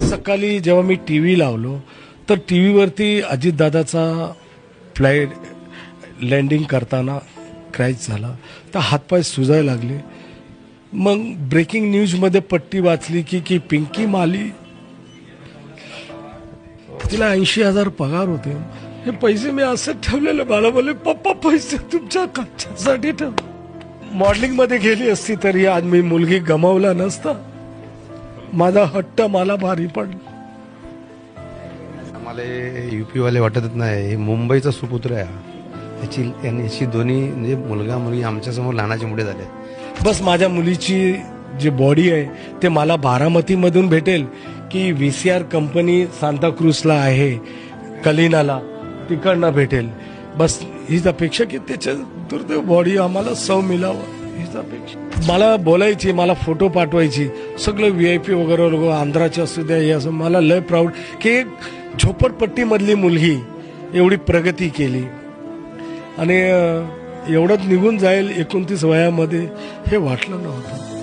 सकाळी जेव्हा मी T V लावलो तर टी व्हीवरती अजितदादाचा फ्लाईट लँडिंग करताना क्रॅश झाला तर हातपाय सुजायला लागले. मग ब्रेकिंग न्यूजमध्ये पट्टी वाचली की पिंकी माली तिला 80,000 पगार होते. हे पैसे मी असं ठेवलेले. मला बोलले पप्पा पैसे तुमच्या खर्चासाठी ठेव. मॉडेलिंगमध्ये गेली असती तरी आज मी मुलगी गमावला नसता. माझा हट्ट मला भारी पडला. आम्हाला युपी वाले वाटतच नाही. हे मुंबईचा सुपुत्र आहे. याची दोन्ही म्हणजे मुलगा मुलगी आमच्यासमोर लहानाचे मोठे झाले. बस माझ्या मुलीची जी बॉडी आहे ते मला बारामतीमधून भेटेल की VCR कंपनी सांताक्रूजला आहे कलिनाला तिकडनं भेटेल. बस हीच अपेक्षा की त्याच्या दुर्दैव बॉडी आम्हाला सौ मिळावं हीच अपेक्षा. मला बोलायची, मला फोटो पाठवायची, सगळं VIP वगैरे लोक आंध्राचे असू द्या हे असं. मला लय प्राऊड की एक झोपडपट्टीमधली मुलगी एवढी प्रगती केली आणि एवढंच निघून जाईल 29 वयामध्ये हे वाटलं नव्हतं.